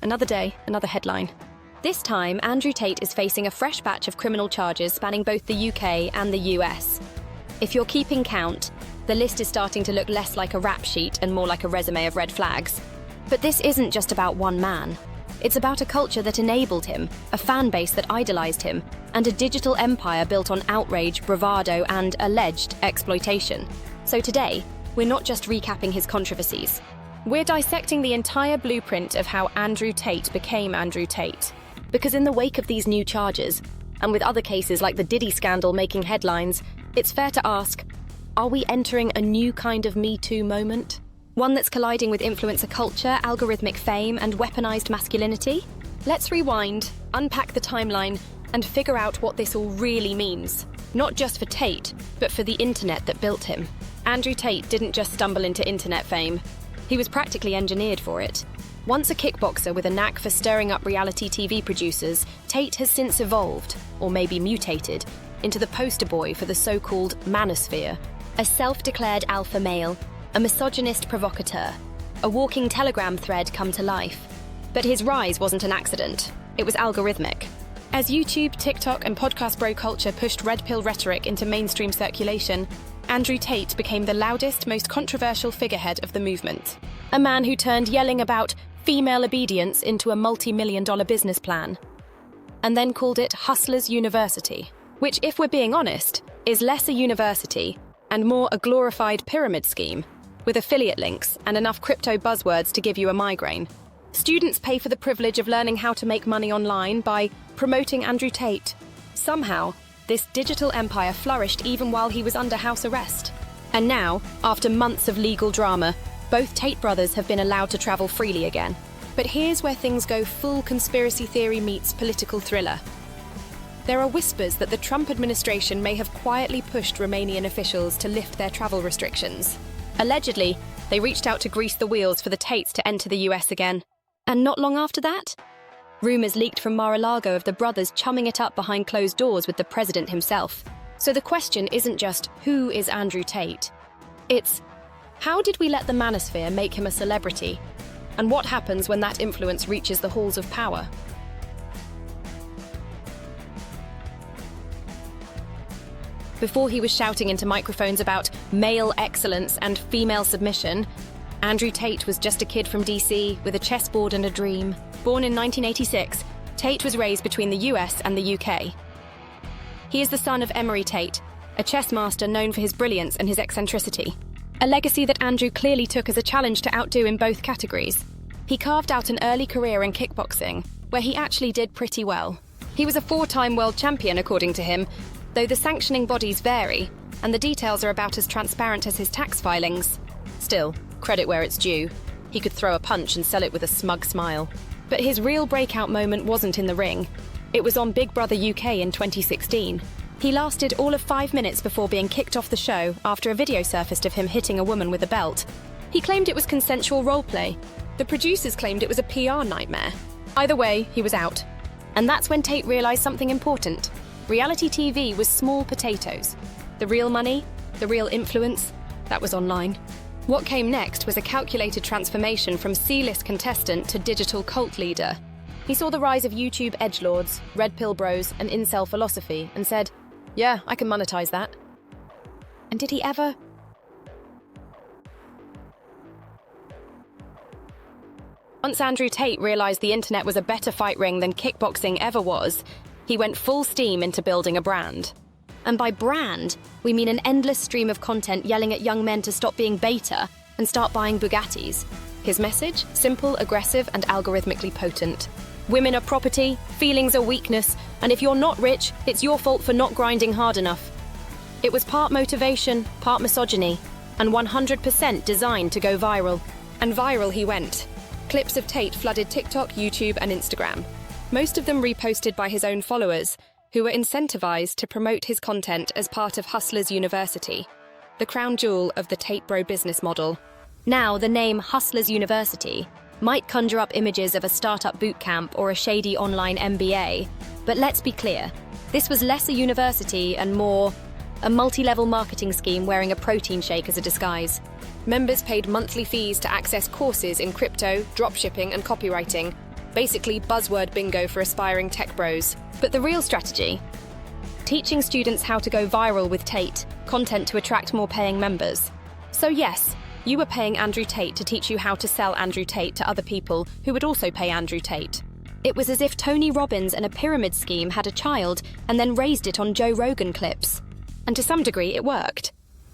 another day, another headline. This time, Andrew Tate is facing a fresh batch of criminal charges spanning both the UK and the US. If you're keeping count, the list is starting to look less like a rap sheet and more like a resume of red flags. But this isn't just about one man. It's about a culture that enabled him, a fan base that idolized him, and a digital empire built on outrage, bravado, and alleged exploitation. So today, we're not just recapping his controversies. We're dissecting the entire blueprint of how Andrew Tate became Andrew Tate. Because in the wake of these new charges, and with other cases like the Diddy scandal making headlines, it's fair to ask, are we entering a new kind of Me Too moment? One that's colliding with influencer culture, algorithmic fame, and weaponized masculinity? Let's rewind, unpack the timeline, and figure out what this all really means. Not just for Tate, but for the internet that built him. Andrew Tate didn't just stumble into internet fame. He was practically engineered for it. Once a kickboxer with a knack for stirring up reality TV producers, Tate has since evolved, or maybe mutated, into the poster boy for the so-called manosphere. A self-declared alpha male, a misogynist provocateur, a walking telegram thread come to life. But his rise wasn't an accident. It was algorithmic. As YouTube, TikTok, and podcast bro culture pushed red pill rhetoric into mainstream circulation, Andrew Tate became the loudest, most controversial figurehead of the movement. A man who turned yelling about female obedience into a multi-million-dollar business plan. And then called it Hustlers University, which, if we're being honest, is less a university and more a glorified pyramid scheme, with affiliate links and enough crypto buzzwords to give you a migraine. Students pay for the privilege of learning how to make money online by promoting Andrew Tate. Somehow, this digital empire flourished even while he was under house arrest. And now, after months of legal drama, both Tate brothers have been allowed to travel freely again. But here's where things go full conspiracy theory meets political thriller. There are whispers that the Trump administration may have quietly pushed Romanian officials to lift their travel restrictions. Allegedly, they reached out to grease the wheels for the Tates to enter the US again. And not long after that, rumors leaked from Mar-a-Lago of the brothers chumming it up behind closed doors with the president himself. So the question isn't just, who is Andrew Tate? It's, how did we let the manosphere make him a celebrity? And what happens when that influence reaches the halls of power? Before he was shouting into microphones about male excellence and female submission, Andrew Tate was just a kid from DC with a chessboard and a dream. Born in 1986, Tate was raised between the US and the UK. He is the son of Emery Tate, a chess master known for his brilliance and his eccentricity. A legacy that Andrew clearly took as a challenge to outdo in both categories. He carved out an early career in kickboxing, where he actually did pretty well. He was a 4-time world champion, according to him, though the sanctioning bodies vary, and the details are about as transparent as his tax filings. Still, credit where it's due. He could throw a punch and sell it with a smug smile. But his real breakout moment wasn't in the ring. It was on Big Brother UK in 2016. He lasted all of 5 minutes before being kicked off the show after a video surfaced of him hitting a woman with a belt. He claimed it was consensual roleplay. The producers claimed it was a PR nightmare. Either way, he was out. And that's when Tate realized something important. Reality TV was small potatoes. The real money, the real influence, that was online. What came next was a calculated transformation from C-list contestant to digital cult leader. He saw the rise of YouTube edgelords, red pill bros, and incel philosophy, and said, yeah, I can monetize that. And did he ever? Once Andrew Tate realized the internet was a better fight ring than kickboxing ever was, he went full steam into building a brand. And by brand, we mean an endless stream of content yelling at young men to stop being beta and start buying Bugattis. His message? Simple, aggressive, and algorithmically potent. Women are property, feelings are weakness, and if you're not rich, it's your fault for not grinding hard enough. It was part motivation, part misogyny, and 100% designed to go viral. And viral he went. Clips of Tate flooded TikTok, YouTube, and Instagram. Most of them reposted by his own followers, who were incentivized to promote his content as part of Hustlers University, the crown jewel of the Tate Bro business model. Now, the name Hustlers University might conjure up images of a startup bootcamp or a shady online MBA, but let's be clear, this was less a university and more a multi-level marketing scheme wearing a protein shake as a disguise. Members paid monthly fees to access courses in crypto, dropshipping, and copywriting, Basically buzzword bingo for aspiring tech bros. But the real strategy? Teaching students how to go viral with Tate, content to attract more paying members. So yes, you were paying Andrew Tate to teach you how to sell Andrew Tate to other people who would also pay Andrew Tate. It was as if Tony Robbins and a pyramid scheme had a child and then raised it on Joe Rogan clips. And to some degree, it worked.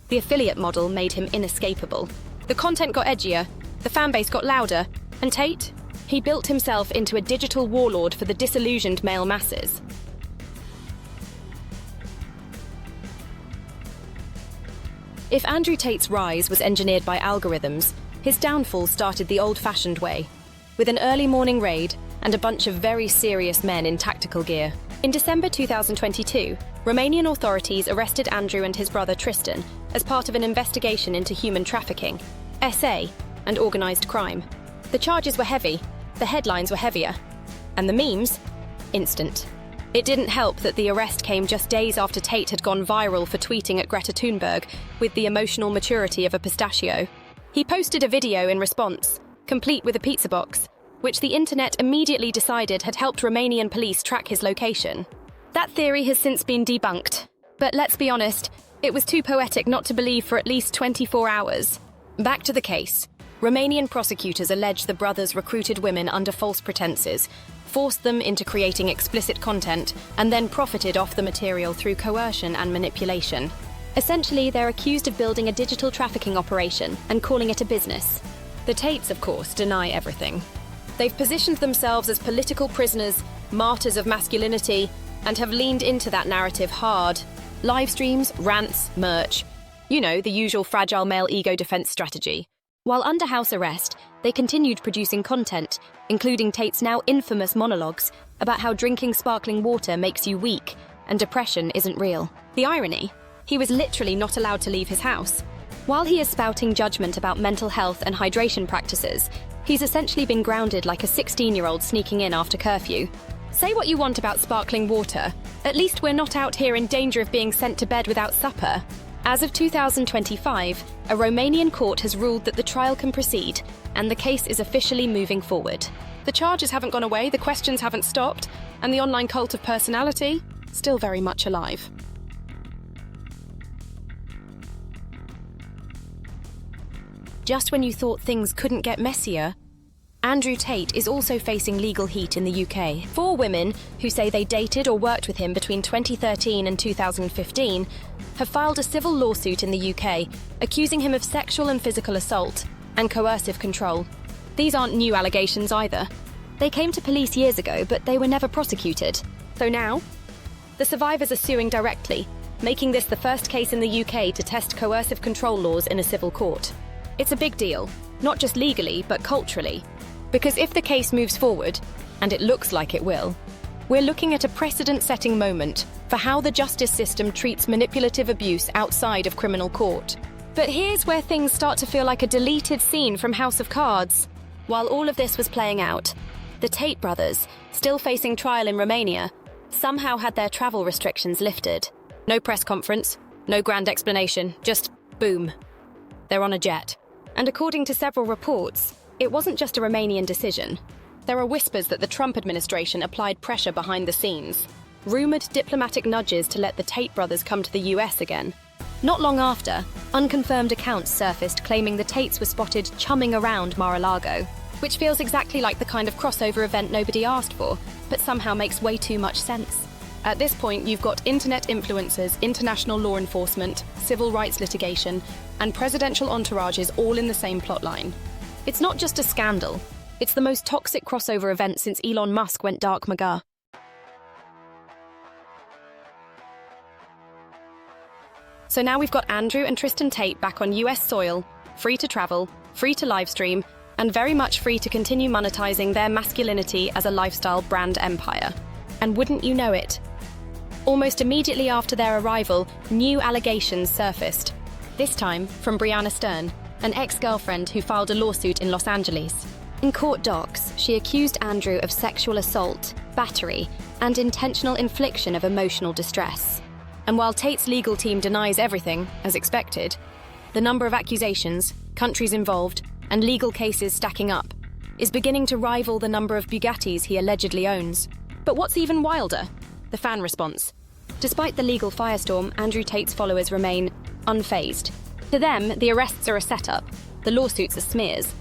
The affiliate model made him inescapable. The content got edgier, the fanbase got louder, and Tate? He built himself into a digital warlord for the disillusioned male masses. If Andrew Tate's rise was engineered by algorithms, his downfall started the old-fashioned way, with an early morning raid and a bunch of very serious men in tactical gear. In December 2022, Romanian authorities arrested Andrew and his brother Tristan as part of an investigation into human trafficking, SA, and organised crime. The charges were heavy, the headlines were heavier, and the memes, instant. It didn't help that the arrest came just days after Tate had gone viral for tweeting at Greta Thunberg with the emotional maturity of a pistachio. He posted a video in response, complete with a pizza box, which the internet immediately decided had helped Romanian police track his location. That theory has since been debunked, but let's be honest, it was too poetic not to believe for at least 24 hours. Back to the case. Romanian prosecutors allege the brothers recruited women under false pretenses, forced them into creating explicit content, and then profited off the material through coercion and manipulation. Essentially, they're accused of building a digital trafficking operation and calling it a business. The Tates, of course, deny everything. They've positioned themselves as political prisoners, martyrs of masculinity, and have leaned into that narrative hard. Live streams, rants, merch. You know, the usual fragile male ego defense strategy. While under house arrest, they continued producing content, including Tate's now infamous monologues about how drinking sparkling water makes you weak and depression isn't real. The irony? He was literally not allowed to leave his house. While he is spouting judgment about mental health and hydration practices, he's essentially been grounded like a 16-year-old sneaking in after curfew. Say what you want about sparkling water, at least we're not out here in danger of being sent to bed without supper. As of 2025, a Romanian court has ruled that the trial can proceed, and the case is officially moving forward. The charges haven't gone away, the questions haven't stopped, and the online cult of personality, still very much alive. Just when you thought things couldn't get messier, Andrew Tate is also facing legal heat in the UK. 4 women who say they dated or worked with him between 2013 and 2015 have filed a civil lawsuit in the UK, accusing him of sexual and physical assault and coercive control. These aren't new allegations either. They came to police years ago, but they were never prosecuted. So now, the survivors are suing directly, making this the first case in the UK to test coercive control laws in a civil court. It's a big deal, not just legally, but culturally. Because if the case moves forward, and it looks like it will, we're looking at a precedent-setting moment for how the justice system treats manipulative abuse outside of criminal court. But here's where things start to feel like a deleted scene from House of Cards. While all of this was playing out, the Tate brothers, still facing trial in Romania, somehow had their travel restrictions lifted. No press conference, no grand explanation, just boom. They're on a jet. And according to several reports, it wasn't just a Romanian decision. There are whispers that the Trump administration applied pressure behind the scenes, rumoured diplomatic nudges to let the Tate brothers come to the US again. Not long after, unconfirmed accounts surfaced claiming the Tates were spotted chumming around Mar-a-Lago, which feels exactly like the kind of crossover event nobody asked for, but somehow makes way too much sense. At this point, you've got internet influencers, international law enforcement, civil rights litigation, and presidential entourages all in the same plotline. It's not just a scandal, it's the most toxic crossover event since Elon Musk went dark maga. So now we've got Andrew and Tristan Tate back on US soil, free to travel, free to livestream, and very much free to continue monetizing their masculinity as a lifestyle brand empire. And wouldn't you know it? Almost immediately after their arrival, new allegations surfaced. This time from Brianna Stern, an ex-girlfriend who filed a lawsuit in Los Angeles. In court docs, she accused Andrew of sexual assault, battery, and intentional infliction of emotional distress. And while Tate's legal team denies everything, as expected, the number of accusations, countries involved, and legal cases stacking up is beginning to rival the number of Bugattis he allegedly owns. But what's even wilder? The fan response. Despite the legal firestorm, Andrew Tate's followers remain unfazed. To them, the arrests are a setup, the lawsuits are smears.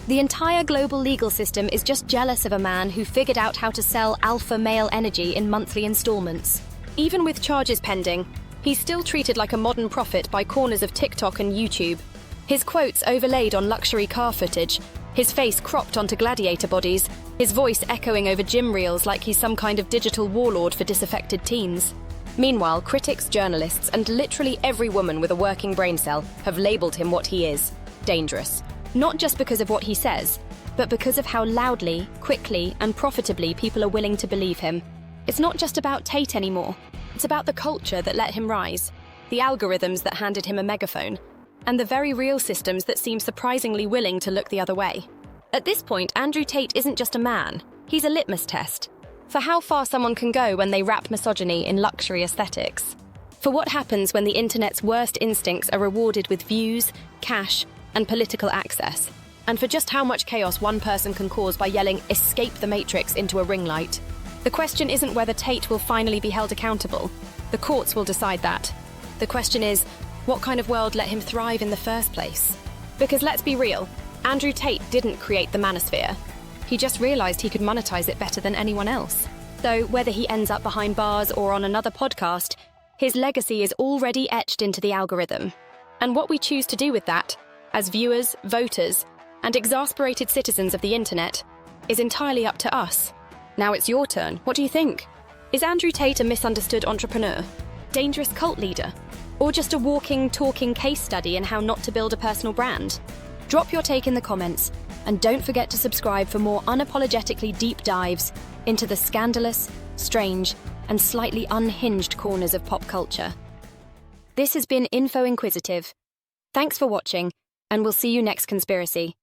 The entire global legal system is just jealous of a man who figured out how to sell alpha male energy in monthly installments. Even with charges pending, he's still treated like a modern prophet by corners of TikTok and YouTube. His quotes overlaid on luxury car footage, his face cropped onto gladiator bodies, his voice echoing over gym reels like he's some kind of digital warlord for disaffected teens. Meanwhile, critics, journalists, and literally every woman with a working brain cell have labelled him what he is: dangerous. Not just because of what he says, but because of how loudly, quickly, and profitably people are willing to believe him. It's not just about Tate anymore. It's about the culture that let him rise, the algorithms that handed him a megaphone, and the very real systems that seem surprisingly willing to look the other way. At this point, Andrew Tate isn't just a man. He's a litmus test for how far someone can go when they wrap misogyny in luxury aesthetics. For what happens when the internet's worst instincts are rewarded with views, cash, and political access. And for just how much chaos one person can cause by yelling, "Escape the Matrix," into a ring light. The question isn't whether Tate will finally be held accountable. The courts will decide that. The question is, what kind of world let him thrive in the first place? Because let's be real, Andrew Tate didn't create the manosphere. He just realized he could monetize it better than anyone else. So whether he ends up behind bars or on another podcast, his legacy is already etched into the algorithm. And what we choose to do with that, as viewers, voters, and exasperated citizens of the internet, is entirely up to us. Now it's your turn. What do you think? Is Andrew Tate a misunderstood entrepreneur, dangerous cult leader, or just a walking, talking case study in how not to build a personal brand? Drop your take in the comments, and don't forget to subscribe for more unapologetically deep dives into the scandalous, strange, and slightly unhinged corners of pop culture. This has been Inquisitive. Thanks for watching, and we'll see you next conspiracy.